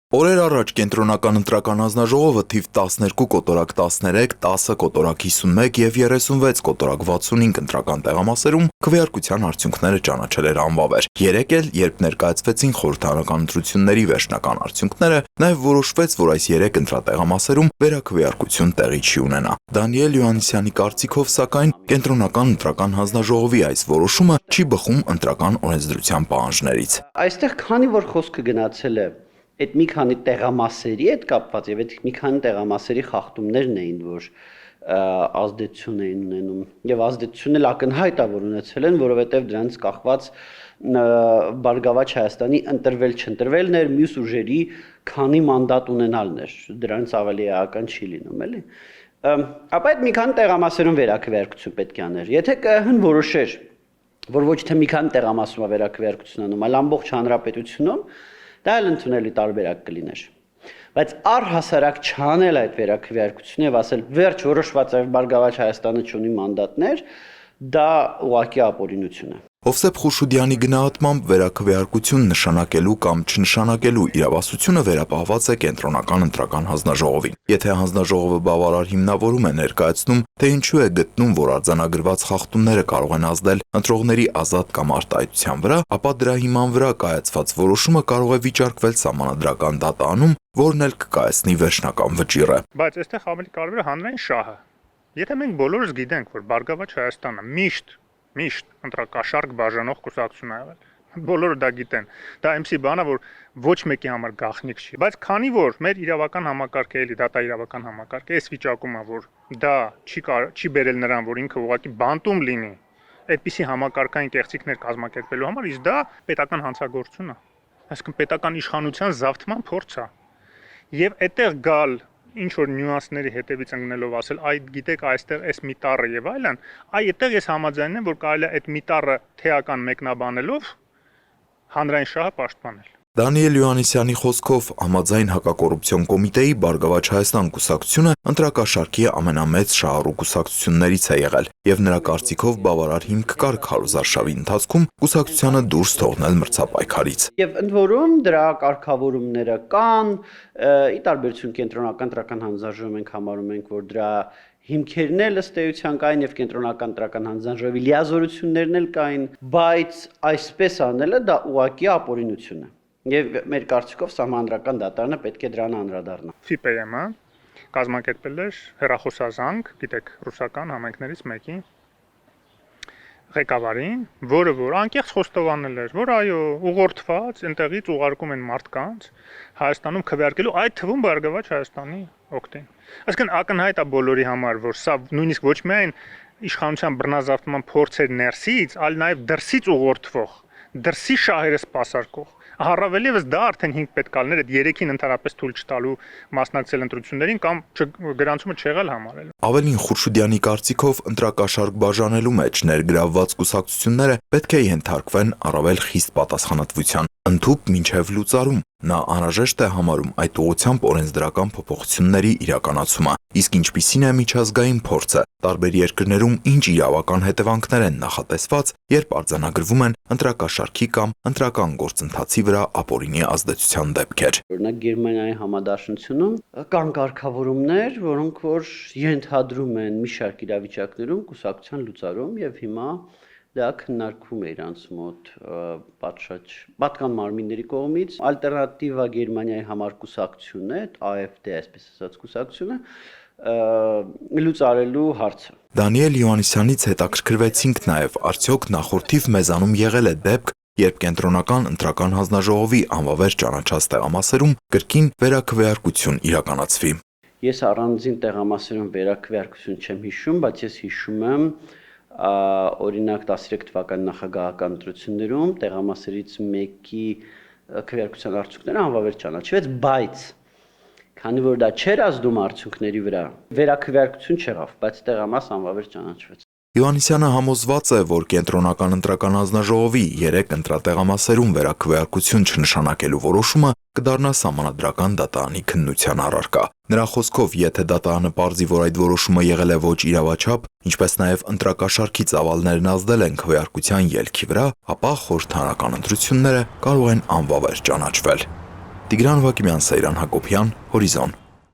Օրեր առաջ կենտրոնական ընտրական հանձնաժողովը թիվ 12 կոտորակ 13, 10 կոտորակ 51 եւ 36 կոտորակ 65 ընտրական տեղամասերում քվեարկության արդյունքները ճանաչել էր անվավեր։ Երեկ էլ, երբ ներկայացվեցին խորհրդարանական ընտրությունների վերջնական արդյունքները, նաեւ որոշվեց, որ այս 3 ընտրատեղամասերում վերաքվեարկություն տեղի չի ունենա։ Դանիել Յոհաննիսյանի կարծիքով, սակայն, կենտրոնական ընտրական հանձնաժողովի այս որոշումը չի բխում ընտրական օրենսդրության պահանջներից։ Այստեղ քանի որ խոսքը գնացել է այդ մի քանի տեղամասերի հետ կապված եւ այդ մի քանի տեղամասերի խախտումներն էին, որ ազդեցություն էին ունենում եւ ազդեցությունն էլ ակնհայտ է, որ ունեցել են, որովհետեւ դրանից կախված Բարգավաճ Հայաստանի ընտրվել-չընտրվելն էր, մյուս ուժերի քանի մանդատ ունենալն էր, դրանից ավելի էական չի լինում, էլի։ Ապա այդ մի քանի տեղամասերում վերաքվեարկություն պետք է աներ։ Եթե ԿԸՀ-ն որոշեր, որ ոչ թե մի քանի տեղամասում է վերաքվեարկություն անում, այլ ամբողջ հանրապետությունում, դա էլ ընդունելի տարբերակ կլիներ։ Բայց առհասարակ չանել այդ վերաքվեարկությունը եւ ասել վերջ որոշված է Բարգավաճ Հայաստանը չունի մանդատներ, դա ուղղակի ապօրինություն է։ Հովսեփ Խուշուդյանի գնահատմամբ վերաքվեարկություն նշանակելու կամ չնշանակելու իրավասությունը վերապահված է կենտրոնական ընտրական հանձնաժողովին։ Եթե հանձնաժողովը բավարար հիմնավորում է ներկայացնում, թե ինչու է գտնում, որ արձանագրված խախտումները կարող են ազդել ընտրողների ազատ կամ արտահայտության վրա, ապա դրա հիման վրա կայացված որոշումը կարող է վիճարկվել սահմանադրական դատանում, որն էլ կկայացնի վերջնական վճիռը։ Բայց այստեղ ավելի կարևորը հանրային շահը։ Եթե մենք բոլորս գիտենք, որ Բարգավաճ Հայաստանը միշտ ընտրակաշառք բաժանող կուսակցություն է եղել։ Բոլորը դա գիտեն։ Դա այնպիսի բան է, որ ոչ մեկի համար գաղտնիք չի։ Բայց քանի որ մեր իրավական համակարգը էլի դատա իրավական համակարգը այս վիճակում է, որ դա չի բերել նրան, որ ինքը ուղղակի բանտում լինի, այդպիսի համակարգային կեղծիքներ կազմակերպելու համար, իսկ դա պետական հանցագործություն է։ Այսինքն պետական իշխանության զավթման փորձ է։ Եվ այդտեղ գալ ինչ որ նյուանսների հետևից ընկնելով ասել, այդ գիտեք, այստեղ էս մի տառը եւ այլն, այդտեղ ես համաձայն եմ, որ կարելի է այդ մի տառը թեական մեկնաբանելով հանրային շահը պաշտպանել։ Դանիել Յոհաննիսյանի խոսքով համաձայն հակակոռուպցիոն կոմիտեի Բարգավաճ Հայաստան կուսակցությունը ընտրակաշառքի ամենամեծ շահառու կուսակցություններից է եղել եւ նրա կարծիքով բավարար հիմք կար քարոզարշավի ընթացքում կուսակցությանը դուրս թողնել մրցապայքարից։ Եվ ընդ որում դրա կարգավորումները կան, ի տարբերություն կենտրոնական ընտրական հանձնաժողովի մենք համարում ենք, որ դրա հիմքերն էլ ըստ էության կային եւ կենտրոնական ընտրական հանձնաժողովի լիազորություններն էլ կային, բայց այսպես անելը դա ուղղակի ապօրինություն է։ Եվ մեր կարծիքով սահմանադրական դատարանը պետք է դրան անդրադառնա։ FIPM-ը կազմակերպել էր հեռախոսազանգ, գիտեք, ռուսական համայնքներից մեկի ղեկավարին, որը որ անկեղծ խոստովանել էր, որ այո, ուղղորդված այնտեղից ուղարկում են մարդկանց Հայաստանում քվեարկելու, այդ թվում Բարգավաճ Հայաստանի օգտին։ Այսինքն ակնհայտ է բոլորի համար, որ սա նույնիսկ ոչ միայն իշխանության բռնազավթման փորձեր ներսից, այլ նաև դրսից ուղղորդվող, դրսի շահերը սպասարկող Առավել ևս դա արդեն 5 պետք է լիներ այդ 3-ին ընդհանրապես թույլ չտալու մասնակցել ընտրություններին կամ գրանցումը չեղել համարել։ Ավելին Խուրշուդյանի կարծիքով ընտրակաշառք բաժանելու մեջ ներգրավված կուսակցությունները պետք է ենթարկվեն առավել խիստ պատասխանատվության, ընդհուպ մինչև լուծարում։ Նա անհրաժեշտ է համարում այդ ուղղությամբ օրենսդրական փոփոխությունների իրականացումը, իսկ ինչպիսին է միջազգային փորձը, տարբեր երկրներում ինչ իրավական հետևանքներ են նախատեսված, երբ արձանագրվում են ընտրակաշառքի կամ ընտրական գործընթացի վրա ապօրինի ազդեցության դեպքեր։ Օրինակ Գերմանիայի համադաշնությունում կան կարգավորումներ, որոնք որ ենթադրում են մի շարք իրավիճակներում կուսակցության լուծարում եւ հիմա դա քննարկվում է իրանց մոտ պատկան մարմինների կողմից ալտերնատիվա Գերմանիայի համար կուսակցությունն է, AfD, այսպես ասած կուսակցությունը լուծարելու հարցը։ Դանիել Յոհաննիսյանից հետաքրքրվեցինք նաև արդյոք նախորդիվ մեզանում եղել է դեպք, երբ կենտրոնական ընտրական հանձնաժողովի անվավեր ճանաչած տեղամասերում կրկին վերաքվեարկություն իրականացվի։ Ես առանձին տեղամասերում վերաքվեարկություն չեմ հիշում, բայց ես հիշում եմ օրինակ 13 թվականի նախագահական ընտրություններում տեղամասերից մեկի քվեարկության արդյունքները անվավեր ճանաչվեց, բայց քանի որ դա չէր ազդում արդյունքների վրա, վերաքվեարկություն չեղավ, բայց տեղամաս անվավեր ճանաչվեց։ Յոհաննիսյանը համոզված է, որ կենտրոնական ընտրական հանձնաժողովի 3 ընտրատեղամասերում վերաքվեարկություն չնշանակելու որոշումը կդառնա սահմանադրական դատարանի քննության առարկա։ Նրա խոսքով, եթե դատարանը պարզի, որ այդ որոշումը եղել է ոչ իրավաչափ, ինչպես նաև ընտրակաշառքի ծավալներն ազդել են քվեարկության ելքի վրա, ապա խորհրդարանական ընտրությունները կարող են անվավեր ճանաչվել։ Տիգրան Վակիմյան, Սեյրան Հակոբյան, Հորիզոն։